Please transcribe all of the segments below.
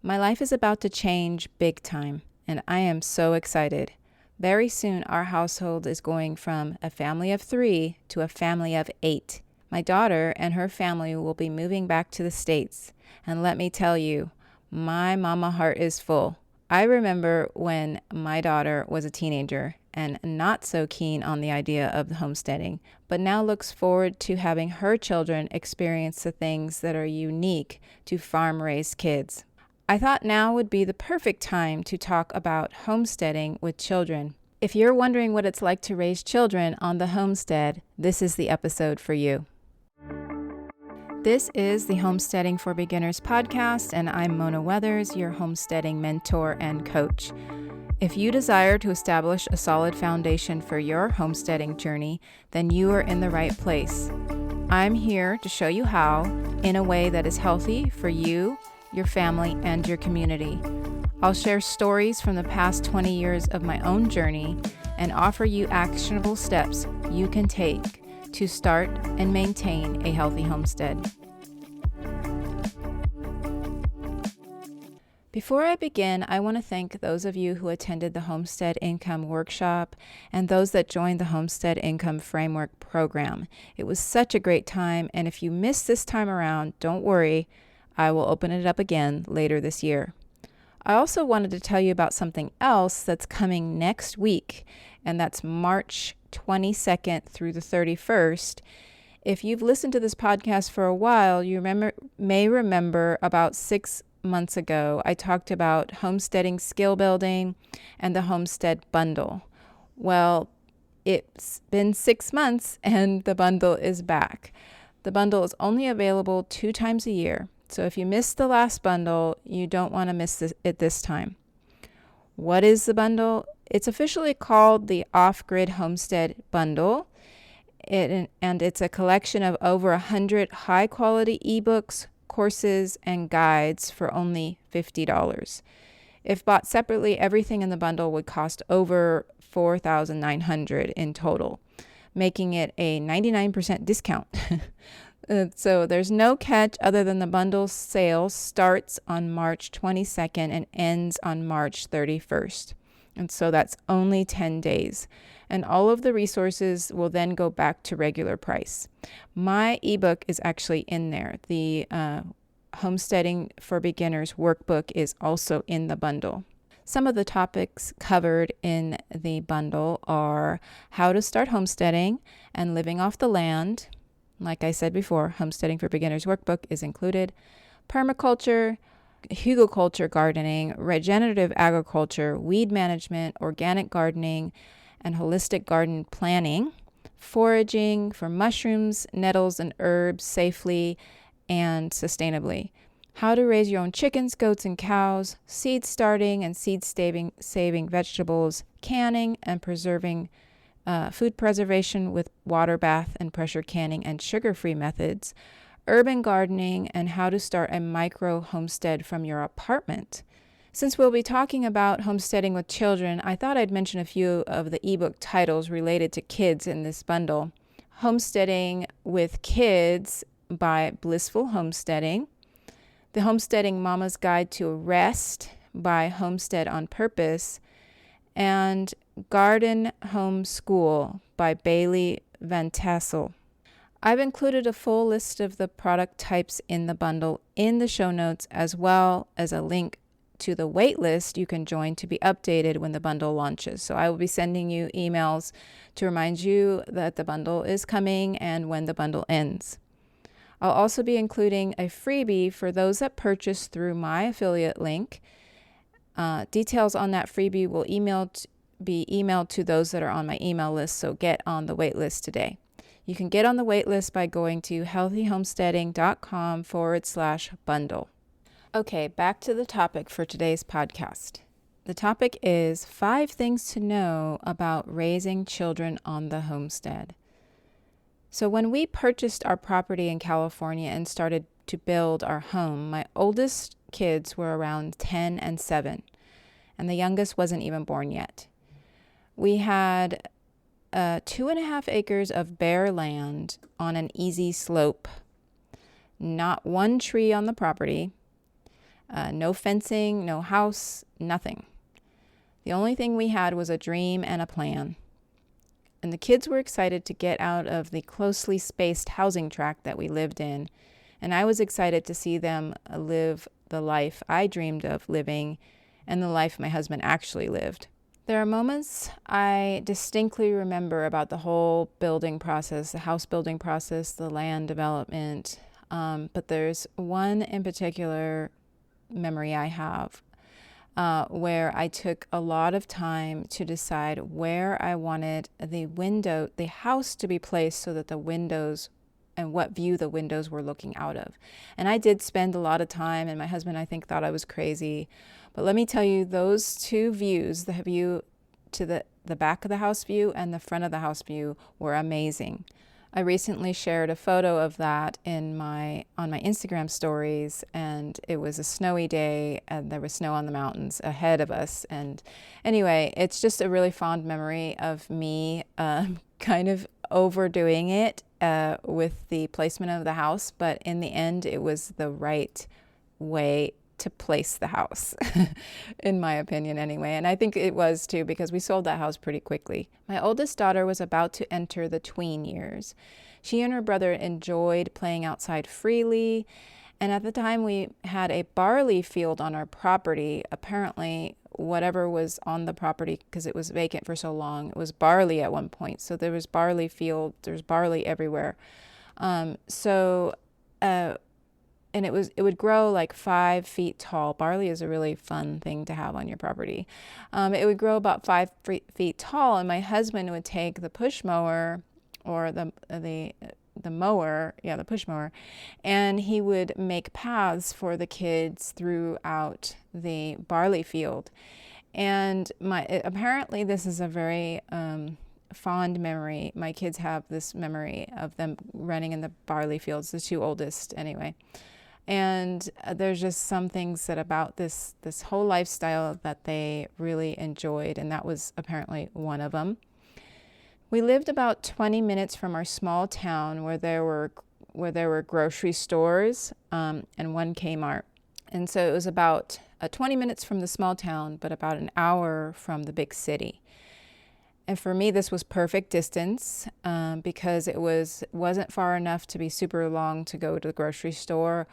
My life is about to change big time, and I am so excited. Very soon, our household is going from a family of 3 to a family of 8. My daughter and her family will be moving back to the States, and let me tell you, my mama heart is full. I remember when my daughter was a teenager and not so keen on the idea of the homesteading, but now looks forward to having her children experience the things that are unique to farm-raised kids. I thought now would be the perfect time to talk about homesteading with children. If you're wondering what it's like to raise children on the homestead, this is the episode for you. This is the Homesteading for Beginners podcast, and I'm Mona Weathers, your homesteading mentor and coach. If you desire to establish a solid foundation for your homesteading journey, then you are in the right place. I'm here to show you how, in a way that is healthy for you, your family, and your community. I'll share stories from the past 20 years of my own journey and offer you actionable steps you can take to start and maintain a healthy homestead. Before I begin, I want to thank those of you who attended the Homestead Income Workshop and those that joined the Homestead Income Framework program. It was such a great time, and if you missed this time around, don't worry, I will open it up again later this year. I also wanted to tell you about something else that's coming next week, and that's March 22nd through the 31st. If you've listened to this podcast for a while, you may remember about 6 months ago, I talked about homesteading skill building and the Homestead Bundle. Well, it's been 6 months and the bundle is back. The bundle is only available 2 times a year. So if you missed the last bundle, you don't want to miss it this time. What is the bundle? It's officially called the Off-Grid Homestead Bundle, and it's a collection of over 100 high-quality ebooks, courses, and guides for only $50. If bought separately, everything in the bundle would cost over $4,900 in total, making it a 99% discount. So there's no catch other than the bundle sale starts on March 22nd and ends on March 31st. And so that's only 10 days. And all of the resources will then go back to regular price. My ebook is actually in there. The Homesteading for Beginners workbook is also in the bundle. Some of the topics covered in the bundle are how to start homesteading and living off the land. Like I said before, Homesteading for Beginners workbook is included. Permaculture, hugelculture gardening, regenerative agriculture, weed management, organic gardening, and holistic garden planning. Foraging for mushrooms, nettles, and herbs safely and sustainably. How to raise your own chickens, goats, and cows. Seed starting and seed saving vegetables. Canning and preserving food preservation with water bath and pressure canning and sugar-free methods, urban gardening, and how to start a micro homestead from your apartment. Since we'll be talking about homesteading with children, I thought I'd mention a few of the ebook titles related to kids in this bundle. Homesteading with Kids by Blissful Homesteading, The Homesteading Mama's Guide to Rest by Homestead on Purpose, and Garden Home School by Bailey Van Tassel. I've included a full list of the product types in the bundle in the show notes, as well as a link to the wait list you can join to be updated when the bundle launches. So I will be sending you emails to remind you that the bundle is coming and when the bundle ends. I'll also be including a freebie for those that purchase through my affiliate link. Details on that freebie will be emailed to those that are on my email list, so get on the wait list today. You can get on the wait list by going to healthyhomesteading.com/bundle. Okay, back to the topic for today's podcast. The topic is 5 things to know about raising children on the homestead. So when we purchased our property in California and started to build our home, my oldest kids were around 10 and 7, and the youngest wasn't even born yet. We had 2.5 acres of bare land on an easy slope. Not one tree on the property. No fencing, no house, nothing. The only thing we had was a dream and a plan. And the kids were excited to get out of the closely spaced housing tract that we lived in. And I was excited to see them live the life I dreamed of living and the life my husband actually lived. There are moments I distinctly remember about the whole building process, the house building process, the land development. But there's one in particular memory I have where I took a lot of time to decide where I wanted the house to be placed so that the windows and what view the windows were looking out of. And I did spend a lot of time, and my husband, I think, thought I was crazy. But let me tell you, those two views, the view to the back of the house view and the front of the house view, were amazing. I recently shared a photo of that on my Instagram stories, and it was a snowy day and there was snow on the mountains ahead of us. And anyway, it's just a really fond memory of me kind of overdoing it with the placement of the house, but in the end it was the right way to place the house, in my opinion anyway. And I think it was too, because we sold that house pretty quickly. My oldest daughter was about to enter the tween years. She and her brother enjoyed playing outside freely. And at the time we had a barley field on our property. Apparently whatever was on the property, because it was vacant for so long, it was barley at one point. So there was barley field, there's barley everywhere. And it would grow like 5 feet tall. Barley is a really fun thing to have on your property. It would grow about 5 feet tall, and my husband would take the push mower or the mower, the push mower, and he would make paths for the kids throughout the barley field. And apparently this is a very fond memory. My kids have this memory of them running in the barley fields, the two oldest anyway. And there's just some things that about this whole lifestyle that they really enjoyed, and that was apparently one of them. We lived about 20 minutes from our small town where there were grocery stores and one Kmart. And so it was about 20 minutes from the small town, but about an hour from the big city. And for me, this was perfect distance because it wasn't far enough to be super long to go to the grocery store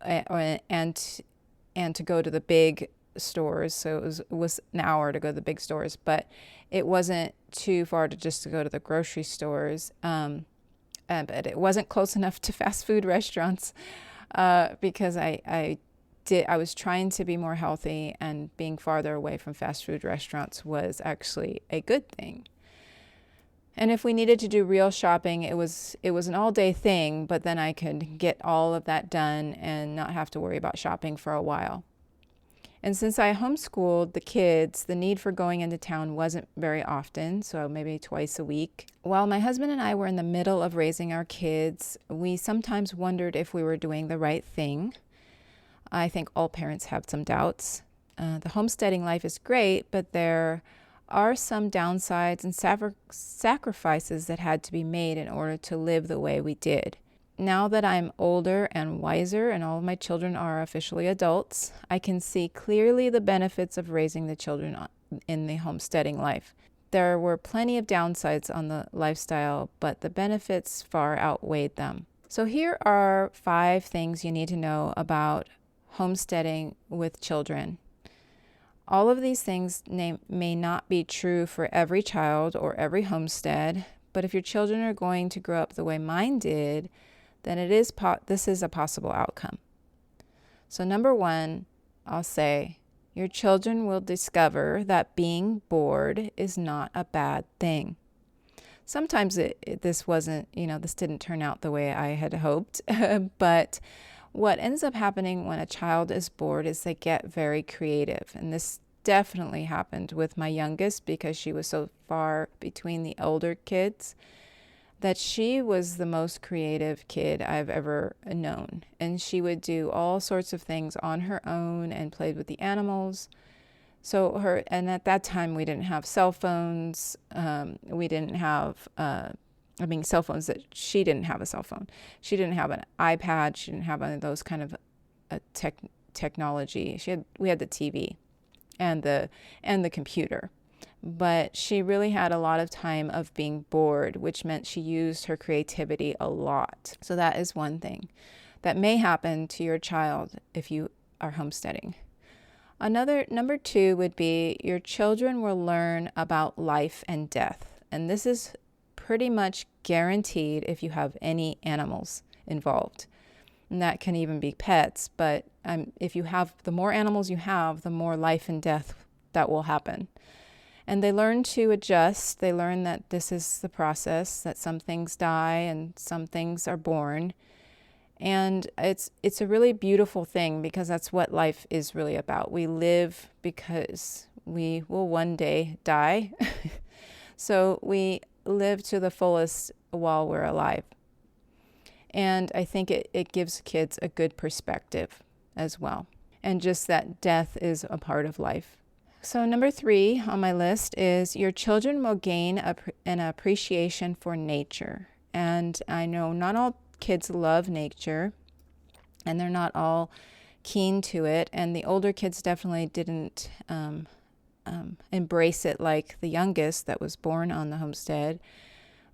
and to go to the big stores. So it was an hour to go to the big stores, but it wasn't too far to go to the grocery stores. But it wasn't close enough to fast food restaurants because I was trying to be more healthy, and being farther away from fast food restaurants was actually a good thing. And if we needed to do real shopping, it was an all-day thing, but then I could get all of that done and not have to worry about shopping for a while. And since I homeschooled the kids, the need for going into town wasn't very often, so maybe twice a week. While my husband and I were in the middle of raising our kids, we sometimes wondered if we were doing the right thing. I think all parents have some doubts. The homesteading life is great, but there are some downsides and sacrifices that had to be made in order to live the way we did. Now that I'm older and wiser and all of my children are officially adults, I can see clearly the benefits of raising the children in the homesteading life. There were plenty of downsides on the lifestyle, but the benefits far outweighed them. So here are 5 things you need to know about homesteading with children. All of these things may not be true for every child or every homestead, but if your children are going to grow up the way mine did, then this is a possible outcome. So number 1, I'll say, your children will discover that being bored is not a bad thing. Sometimes this didn't turn out the way I had hoped, but what ends up happening when a child is bored is they get very creative. And this definitely happened with my youngest because she was so far between the older kids that she was the most creative kid I've ever known. And she would do all sorts of things on her own and played with the animals. And at that time we didn't have cell phones. We didn't have cell phones. That she didn't have a cell phone. She didn't have an iPad. She didn't have any of those kind of technology. We had the TV and the computer. But she really had a lot of time of being bored, which meant she used her creativity a lot. So that is one thing that may happen to your child if you are homesteading. Number 2 would be your children will learn about life and death. And this is pretty much guaranteed if you have any animals involved. And that can even be pets. But if you have, the more animals you have, the more life and death that will happen. And they learn to adjust. They learn that this is the process, that some things die and some things are born. And it's a really beautiful thing because that's what life is really about. We live because we will one day die. So we live to the fullest while we're alive. And I think it gives kids a good perspective as well. And just that death is a part of life. So number 3 on my list is your children will gain an appreciation for nature. And I know not all kids love nature, and they're not all keen to it. And the older kids definitely didn't embrace it like the youngest that was born on the homestead.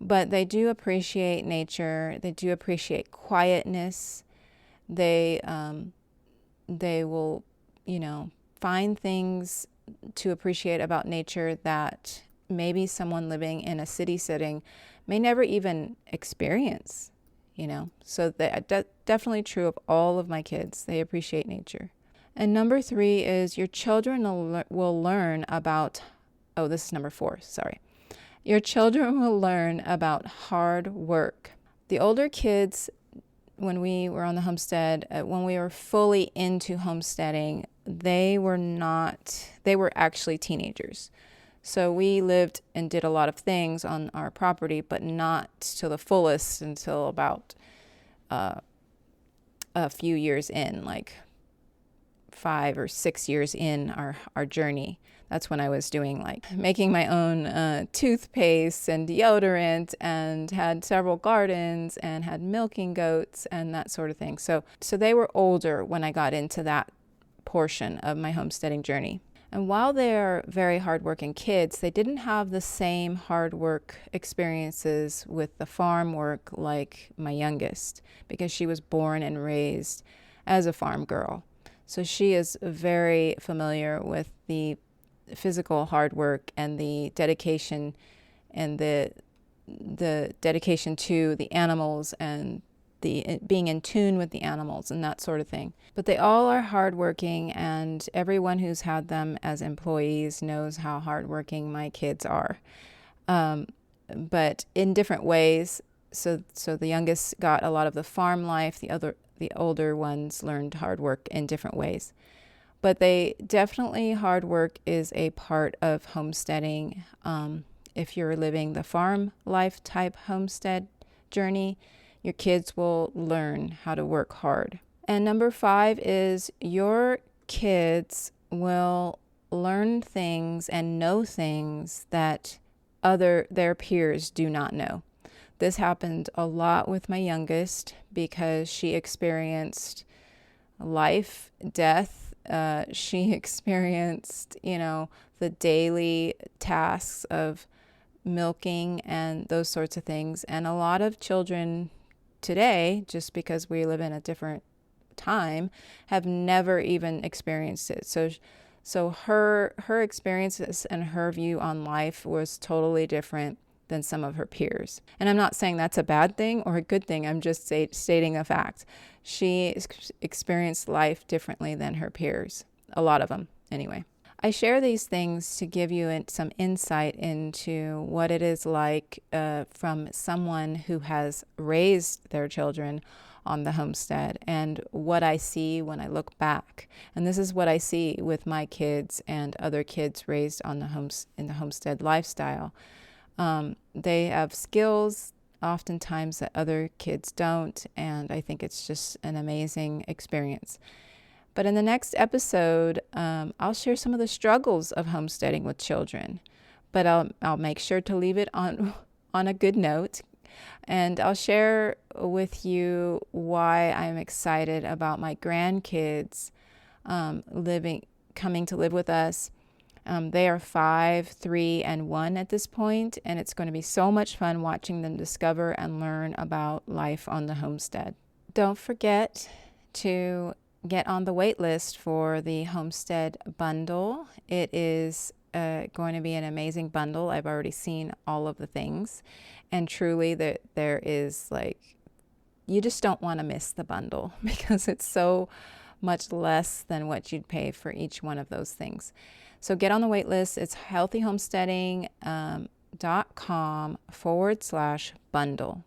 But they do appreciate nature. They do appreciate quietness. They will, find things to appreciate about nature that maybe someone living in a city setting may never even experience, So that's definitely true of all of my kids. They appreciate nature. And number 3 is your children will learn about, this is number 4, sorry. Your children will learn about hard work. The older kids, when we were on the homestead, when we were fully into homesteading, they were actually teenagers. So we lived and did a lot of things on our property, but not to the fullest until about a few years in, like 5 or 6 years in our journey. That's when I was doing making my own toothpaste and deodorant and had several gardens and had milking goats and that sort of thing. So they were older when I got into that portion of my homesteading journey. And while they're very hardworking kids, they didn't have the same hard work experiences with the farm work like my youngest, because she was born and raised as a farm girl. So she is very familiar with the physical hard work and the dedication and the dedication to the animals and the being in tune with the animals and that sort of thing. But they all are hardworking, and everyone who's had them as employees knows how hardworking my kids are. But in different ways. So the youngest got a lot of the farm life. The older ones learned hard work in different ways. But hard work is a part of homesteading. If you're living the farm life type homestead journey, your kids will learn how to work hard. And number 5 is your kids will learn things and know things that their peers do not know. This happened a lot with my youngest because she experienced life, death. She experienced, the daily tasks of milking and those sorts of things. And a lot of children today, just because we live in a different time, have never even experienced it. So her experiences and her view on life was totally different than some of her peers. And I'm not saying that's a bad thing or a good thing. I'm just stating a fact. She experienced life differently than her peers. A lot of them, anyway. I share these things to give you some insight into what it is like from someone who has raised their children on the homestead and what I see when I look back. And this is what I see with my kids and other kids raised on in the homestead lifestyle. They have skills oftentimes that other kids don't, and I think it's just an amazing experience. But in the next episode, I'll share some of the struggles of homesteading with children. But I'll make sure to leave it on a good note. And I'll share with you why I'm excited about my grandkids coming to live with us. They are 5, 3, and 1 at this point, and it's going to be so much fun watching them discover and learn about life on the homestead. Don't forget to get on the wait list for the Homestead Bundle. It is going to be an amazing bundle. I've already seen all of the things, and truly there is like, you just don't want to miss the bundle because it's so much less than what you'd pay for each one of those things. So get on the wait list. It's healthyhomesteading.com/bundle.